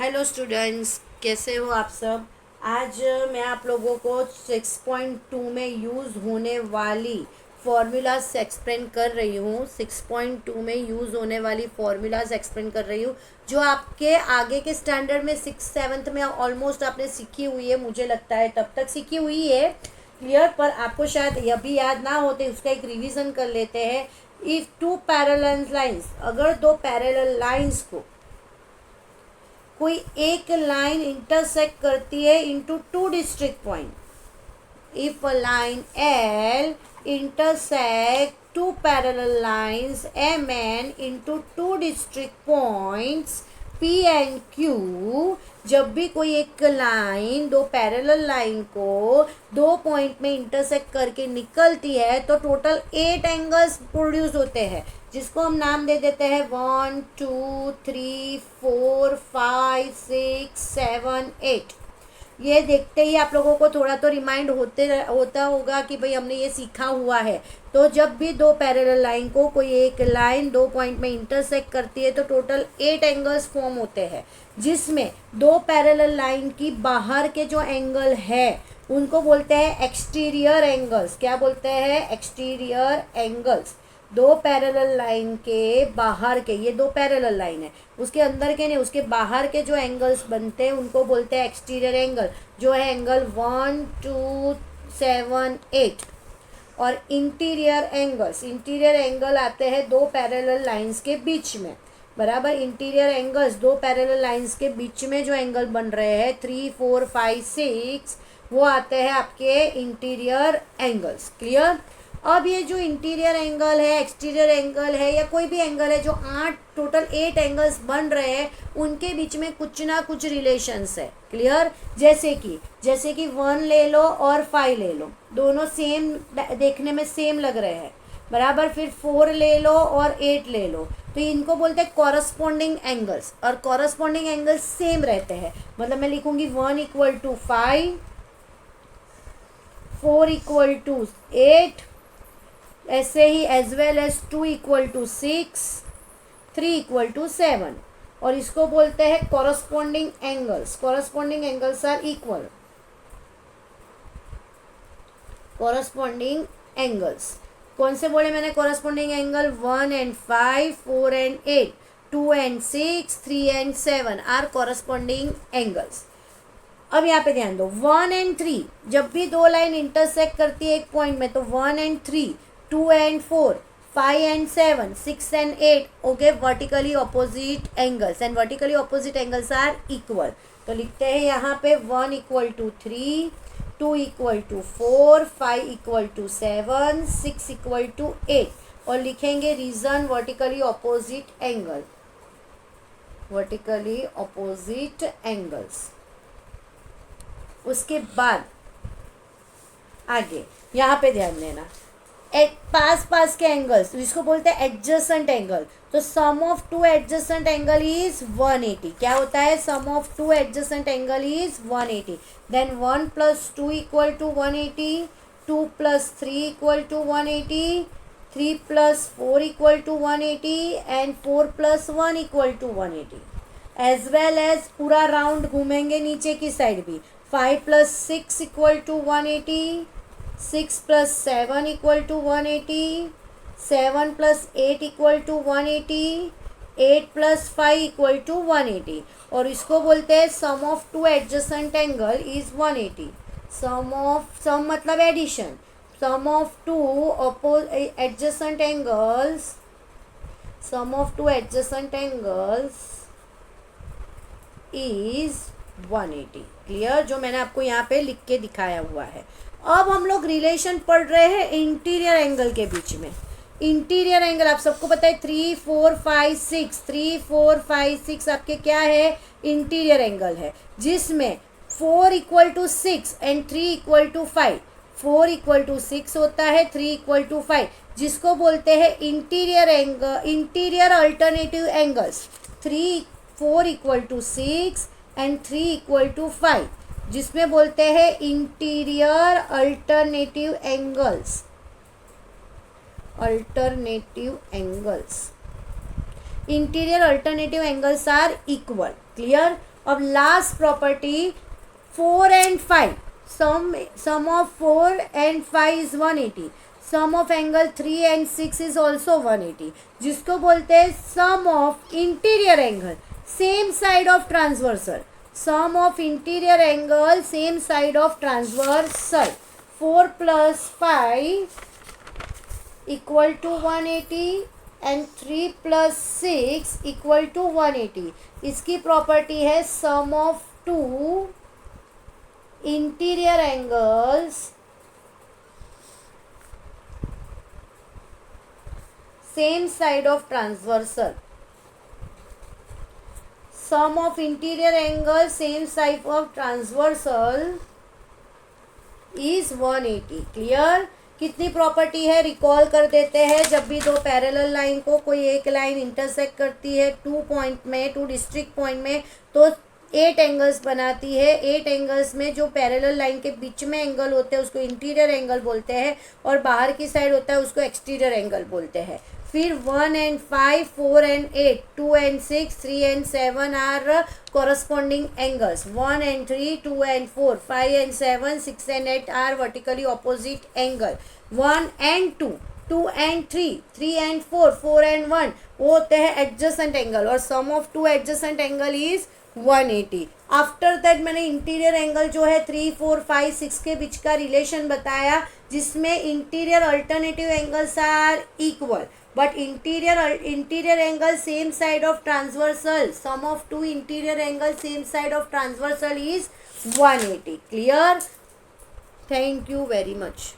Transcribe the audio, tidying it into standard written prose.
Hello students, कैसे हो आप सब। आज मैं आप लोगों को 6.2 में यूज़ होने वाली फॉर्मूलाज एक्सप्लेन कर रही हूँ। 6.2 में यूज़ होने वाली फॉर्मूलाज एक्सप्लेन कर रही हूँ जो आपके आगे के स्टैंडर्ड में 6th 7th में ऑलमोस्ट आपने सीखी हुई है। मुझे लगता है तब तक सीखी हुई है क्लियर, पर आपको शायद यह भी याद ना होते, उसका एक रिवीजन कर लेते हैं। इफ टू पैरेलल लाइंस, अगर दो पैरेलल लाइंस को कोई एक लाइन इंटरसेक्ट करती है into two district point, if a line L intersect two parallel lines MN into two district points P and Q, जब भी कोई एक लाइन दो पैरेलल लाइन को दो पॉइंट में इंटरसेक्ट करके निकलती है तो टोटल 8 एंगल्स प्रोड्यूस होते हैं, जिसको हम नाम दे देते हैं 1 2 3 4 5 6 7 8। ये देखते ही आप लोगों को थोड़ा तो रिमाइंड होता होगा कि भाई हमने ये सीखा हुआ है। तो जब भी दो पैरेलल लाइन को कोई एक लाइन दो पॉइंट में इंटरसेक्ट करती है तो टोटल 8 एंगल्स फॉर्म होते हैं, जिसमें दो पैरेलल लाइन की बाहर के जो एंगल है उनको बोलते हैं एक्सटीरियर एंगल्स। क्या बोलते हैं? Exterior angles. दो पैरेलल लाइन के बाहर के, ये दो पैरेलल लाइन है, उसके अंदर के नहीं, उसके बाहर के जो एंगल्स बनते हैं उनको बोलते हैं एक्सटीरियर एंगल, जो है एंगल 1 2 7 8। और इंटीरियर एंगल्स, इंटीरियर एंगल आते हैं दो पैरेलल लाइंस के बीच में, बराबर। इंटीरियर एंगल्स दो पैरेलल लाइंस के बीच में जो एंगल बन रहे हैं 3 4 5 6, वो आते हैं आपके इंटीरियर एंगल्स। क्लियर। अब ये जो इंटीरियर एंगल है, एक्सटीरियर एंगल है, या कोई भी एंगल है, जो टोटल 8 एंगल्स बन रहे हैं उनके बीच में कुछ ना कुछ रिलेशंस है। क्लियर। जैसे कि 1 ले लो और 5 ले लो, दोनों सेम देखने में सेम लग रहे हैं, बराबर। फिर 4 ले लो और 8 ले लो, तो इनको बोलते हैं कॉरस्पॉन्डिंग एंगल्स, और कॉरस्पॉन्डिंग एंगल्स सेम रहते हैं। मतलब मैं लिखूंगी 1 = 5, 4 = 8, ऐसे ही एज वेल एज 2 = 6, 3 = 7, और इसको बोलते हैं corresponding angles. Corresponding angles are equal. Corresponding angles कौन से बोले मैंने? Corresponding angle 1 and 5, 4 and 8, 2 and 6, 3 and 7 are corresponding angles. अब यहाँ पे ध्यान दो, 1 and 3 जब भी दो लाइन इंटरसेक्ट करती है एक पॉइंट में, तो 1 and 3, 2 and 4, 5 and 7, 6 and 8, okay, vertically opposite angles, and vertically opposite angles are equal. तो लिखते हैं यहाँ पे 1 = 3, 2 = 4, 5 = 7, 6 = 8, और लिखेंगे reason vertically opposite angle, vertically opposite angles. उसके बाद आगे यहाँ पे ध्यान देना, पास के एंगल्स जिसको बोलते हैं एडजेसेंट एंगल, तो sum of two adjacent angle is 180। क्या होता है? Sum of two adjacent angle is 180। Then 1 + 2 = 180, 2 + 3 = 180, 3 + 4 = 180, and 4 + 1 = 180। As well as पूरा राउंड घूमेंगे नीचे की साइड भी, 5 + 6 = 180, 6 + 7 = 180, 7 + 8 = 180, 8 + 5 = 180, और इसको बोलते हैं sum of two adjacent angle is 180। Sum मतलब addition, sum of two adjacent angles, sum of two adjacent angles is 180। Clear, जो मैंने आपको यहाँ पे लिख के दिखाया हुआ है। अब हम लोग रिलेशन पढ़ रहे हैं इंटीरियर एंगल के बीच में। इंटीरियर एंगल आप सबको पता है 3 4 5 6, 3 4 5 6 आपके क्या है? इंटीरियर एंगल है, जिसमें 4 = 6 एंड 3 = 5। 4 = 6 होता है, 3 = 5, जिसको बोलते हैं interior angle, interior alternative angles. 4 = 6 and 3 = 5, जिसमें बोलते हैं interior alternative angles. Alternative angles, interior alternative angles are equal. Clear. अब last property 4 and 5, sum of 4 and 5 is 180, sum of angle 3 and 6 is also 180, जिसको बोलते हैं sum of interior angle same side of transversal, sum of interior angle same side of transversal. 4 plus 5 equal to 180 and 3 plus 6 equal to 180. इसकी property है sum of two interior angles same side of transversal. Sum of interior angles same side of transversal is 180. Clear? कितनी property है recall कर देते हैं. जब भी दो पैरेलल लाइन को कोई एक लाइन इंटरसेक्ट करती है टू पॉइंट में, टू डिस्ट्रिक्ट पॉइंट में, तो 8 एंगल्स बनाती है. 8 एंगल्स में जो पैरेलल लाइन के बीच में एंगल होते हैं उसको इंटीरियर एंगल बोलते हैं, और बाहर की साइड होता है उसको एक्सटीरियर एंगल बोलते हैं. फिर 1 and 5, 4 and 8, 2 and 6, 3 and 7 are corresponding angles. 1 and 3, 2 and 4, 5 and 7, 6 and 8 are vertically opposite angle. 1 and 2, 2 and 3, 3 and 4, 4 and 1 वो होते हैं एडजेसेंट एंगल, और sum of two adjacent angle is 180. After that मैंने interior angle जो है 3, 4, 5, 6 के बीच का relation बताया, जिसमें interior alternative angles are equal, but interior angle same side of transversal, sum of two interior angle same side of transversal is 180. Clear? Thank you very much.